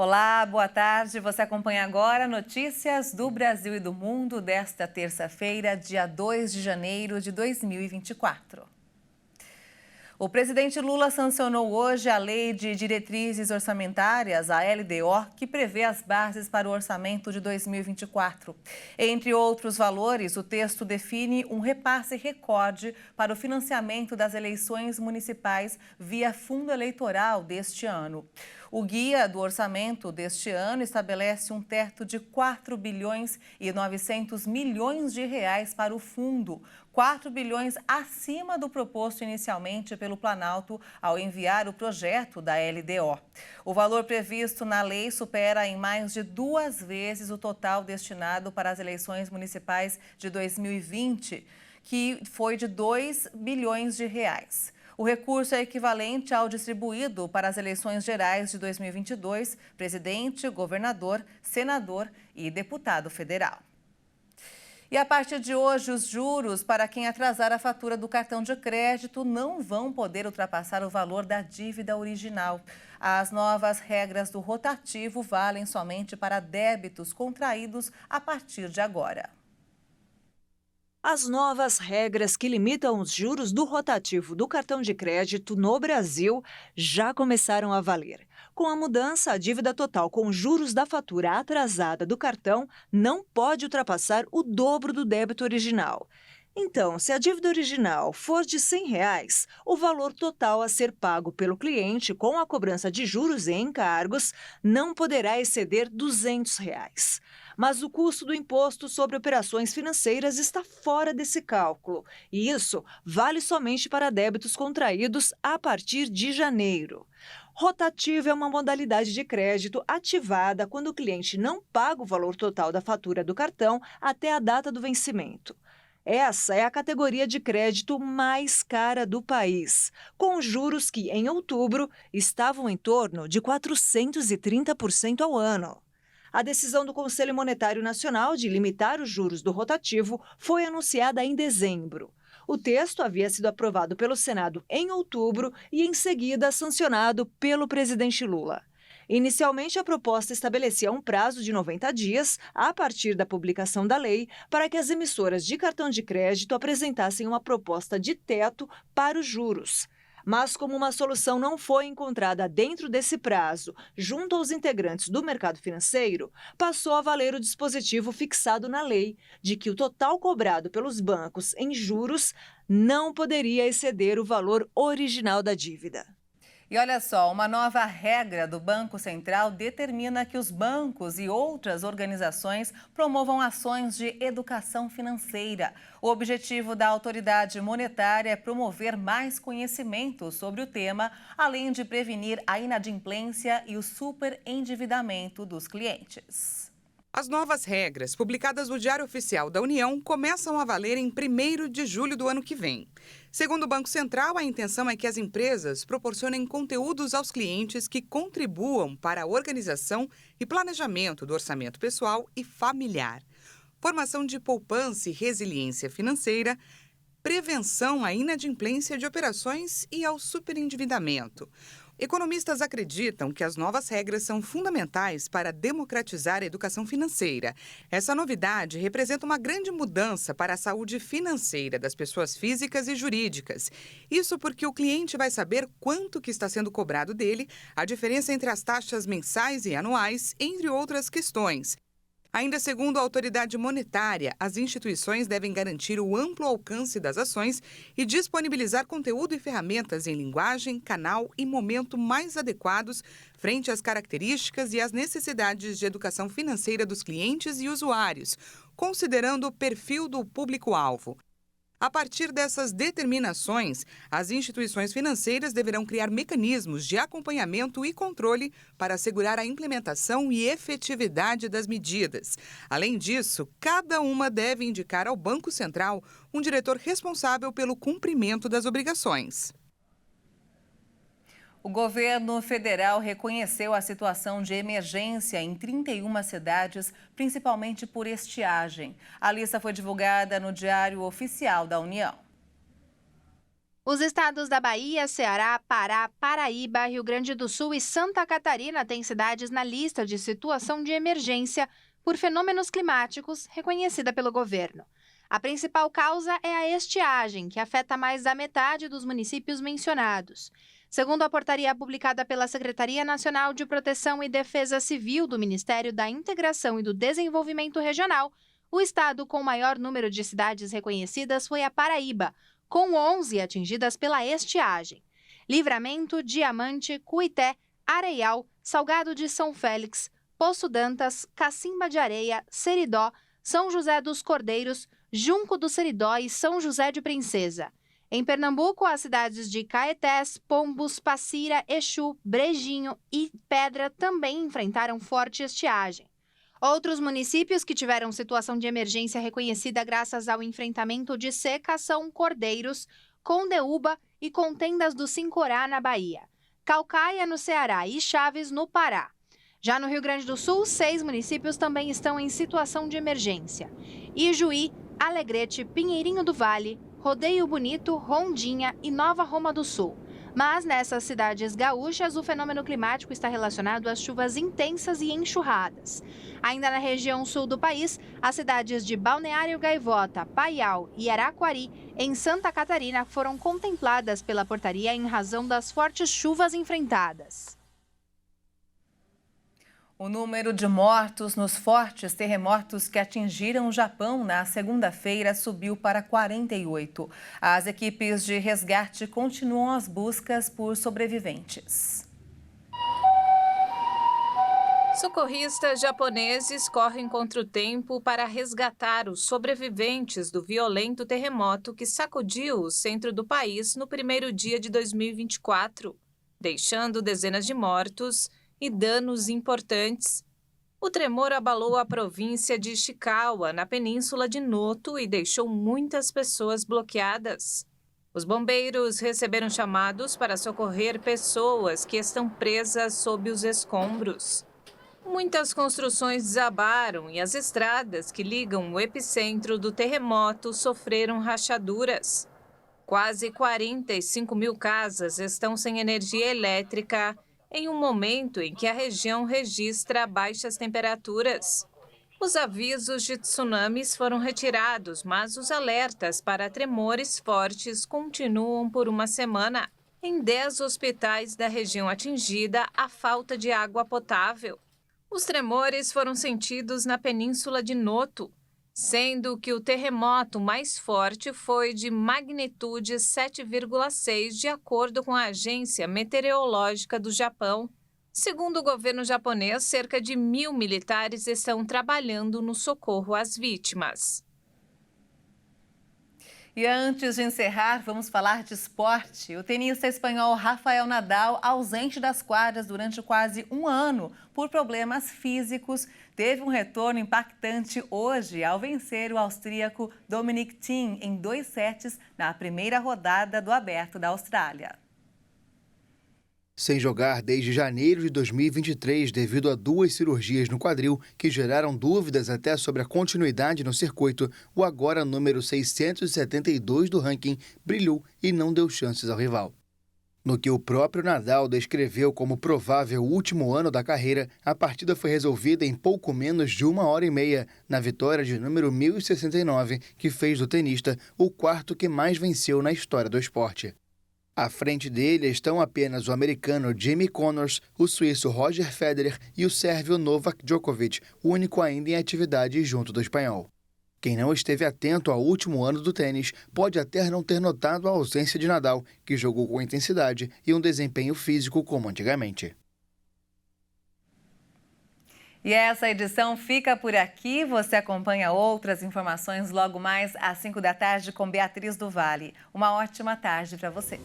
Olá, boa tarde. Você acompanha agora notícias do Brasil e do mundo desta terça-feira, dia 2 de janeiro de 2024. O presidente Lula sancionou hoje a Lei de Diretrizes Orçamentárias, a LDO, que prevê as bases para o orçamento de 2024. Entre outros valores, o texto define um repasse recorde para o financiamento das eleições municipais via fundo eleitoral deste ano. O guia do orçamento deste ano estabelece um teto de 4 bilhões e 900 milhões de reais para o fundo, 4 bilhões acima do proposto inicialmente pelo Planalto ao enviar o projeto da LDO. O valor previsto na lei supera em mais de 2 vezes o total destinado para as eleições municipais de 2020, que foi de 2 bilhões de reais. O recurso é equivalente ao distribuído para as eleições gerais de 2022, presidente, governador, senador e deputado federal. E a partir de hoje, os juros para quem atrasar a fatura do cartão de crédito não vão poder ultrapassar o valor da dívida original. As novas regras do rotativo valem somente para débitos contraídos a partir de agora. As novas regras que limitam os juros do rotativo do cartão de crédito no Brasil já começaram a valer. Com a mudança, a dívida total com juros da fatura atrasada do cartão não pode ultrapassar o dobro do débito original. Então, se a dívida original for de R$ 100, o valor total a ser pago pelo cliente com a cobrança de juros e encargos não poderá exceder R$ 200. Mas o custo do imposto sobre operações financeiras está fora desse cálculo, e isso vale somente para débitos contraídos a partir de janeiro. Rotativo é uma modalidade de crédito ativada quando o cliente não paga o valor total da fatura do cartão até a data do vencimento. Essa é a categoria de crédito mais cara do país, com juros que, em outubro, estavam em torno de 430% ao ano. A decisão do Conselho Monetário Nacional de limitar os juros do rotativo foi anunciada em dezembro. O texto havia sido aprovado pelo Senado em outubro e, em seguida, sancionado pelo presidente Lula. Inicialmente, a proposta estabelecia um prazo de 90 dias, a partir da publicação da lei, para que as emissoras de cartão de crédito apresentassem uma proposta de teto para os juros. Mas, como uma solução não foi encontrada dentro desse prazo, junto aos integrantes do mercado financeiro, passou a valer o dispositivo fixado na lei, de que o total cobrado pelos bancos em juros não poderia exceder o valor original da dívida. E olha só, uma nova regra do Banco Central determina que os bancos e outras organizações promovam ações de educação financeira. O objetivo da autoridade monetária é promover mais conhecimento sobre o tema, além de prevenir a inadimplência e o superendividamento dos clientes. As novas regras, publicadas no Diário Oficial da União, começam a valer em 1º de julho do ano que vem. Segundo o Banco Central, a intenção é que as empresas proporcionem conteúdos aos clientes que contribuam para a organização e planejamento do orçamento pessoal e familiar, formação de poupança e resiliência financeira, prevenção à inadimplência de operações e ao superendividamento. Economistas acreditam que as novas regras são fundamentais para democratizar a educação financeira. Essa novidade representa uma grande mudança para a saúde financeira das pessoas físicas e jurídicas. Isso porque o cliente vai saber quanto que está sendo cobrado dele, a diferença entre as taxas mensais e anuais, entre outras questões. Ainda segundo a autoridade monetária, as instituições devem garantir o amplo alcance das ações e disponibilizar conteúdo e ferramentas em linguagem, canal e momento mais adequados frente às características e às necessidades de educação financeira dos clientes e usuários, considerando o perfil do público-alvo. A partir dessas determinações, as instituições financeiras deverão criar mecanismos de acompanhamento e controle para assegurar a implementação e efetividade das medidas. Além disso, cada uma deve indicar ao Banco Central um diretor responsável pelo cumprimento das obrigações. O governo federal reconheceu a situação de emergência em 31 cidades, principalmente por estiagem. A lista foi divulgada no Diário Oficial da União. Os estados da Bahia, Ceará, Pará, Paraíba, Rio Grande do Sul e Santa Catarina têm cidades na lista de situação de emergência por fenômenos climáticos reconhecida pelo governo. A principal causa é a estiagem, que afeta mais da metade dos municípios mencionados. Segundo a portaria publicada pela Secretaria Nacional de Proteção e Defesa Civil do Ministério da Integração e do Desenvolvimento Regional, o estado com maior número de cidades reconhecidas foi a Paraíba, com 11 atingidas pela estiagem. Livramento, Diamante, Cuité, Areial, Salgado de São Félix, Poço d'Antas, Cacimba de Areia, Seridó, São José dos Cordeiros, Junco do Seridó e São José de Princesa. Em Pernambuco, as cidades de Caetés, Pombos, Passira, Exu, Brejinho e Pedra também enfrentaram forte estiagem. Outros municípios que tiveram situação de emergência reconhecida graças ao enfrentamento de seca são Cordeiros, Condeúba e Contendas do Sincorá, na Bahia, Caucaia, no Ceará e Chaves, no Pará. Já no Rio Grande do Sul, 6 municípios também estão em situação de emergência: Ijuí, Alegrete, Pinheirinho do Vale, Rodeio Bonito, Rondinha e Nova Roma do Sul. Mas nessas cidades gaúchas, o fenômeno climático está relacionado às chuvas intensas e enxurradas. Ainda na região sul do país, as cidades de Balneário Gaivota, Paial e Araquari, em Santa Catarina, foram contempladas pela portaria em razão das fortes chuvas enfrentadas. O número de mortos nos fortes terremotos que atingiram o Japão na segunda-feira subiu para 48. As equipes de resgate continuam as buscas por sobreviventes. Socorristas japoneses correm contra o tempo para resgatar os sobreviventes do violento terremoto que sacudiu o centro do país no primeiro dia de 2024, deixando dezenas de mortos e danos importantes. O tremor abalou a província de Ishikawa, na península de Noto, e deixou muitas pessoas bloqueadas. Os bombeiros receberam chamados para socorrer pessoas que estão presas sob os escombros. Muitas construções desabaram e as estradas que ligam o epicentro do terremoto sofreram rachaduras. Quase 45 mil casas estão sem energia elétrica em um momento em que a região registra baixas temperaturas. Os avisos de tsunamis foram retirados, mas os alertas para tremores fortes continuam por uma semana. Em 10 hospitais da região atingida, há falta de água potável. Os tremores foram sentidos na península de Noto, sendo que o terremoto mais forte foi de magnitude 7,6, de acordo com a Agência Meteorológica do Japão. Segundo o governo japonês, cerca de 1.000 militares estão trabalhando no socorro às vítimas. E antes de encerrar, vamos falar de esporte. O tenista espanhol Rafael Nadal, ausente das quadras durante quase um ano por problemas físicos, teve um retorno impactante hoje ao vencer o austríaco Dominic Thiem em 2 sets na primeira rodada do Aberto da Austrália. Sem jogar desde janeiro de 2023 devido a 2 cirurgias no quadril que geraram dúvidas até sobre a continuidade no circuito, o agora número 672 do ranking brilhou e não deu chances ao rival. No que o próprio Nadal descreveu como provável último ano da carreira, a partida foi resolvida em pouco menos de 1h30, na vitória de número 1069, que fez do tenista o 4º que mais venceu na história do esporte. À frente dele estão apenas o americano Jimmy Connors, o suíço Roger Federer e o sérvio Novak Djokovic, o único ainda em atividade junto do espanhol. Quem não esteve atento ao último ano do tênis pode até não ter notado a ausência de Nadal, que jogou com intensidade e um desempenho físico como antigamente. E essa edição fica por aqui. Você acompanha outras informações logo mais às 5 da tarde com Beatriz do Vale. Uma ótima tarde para você.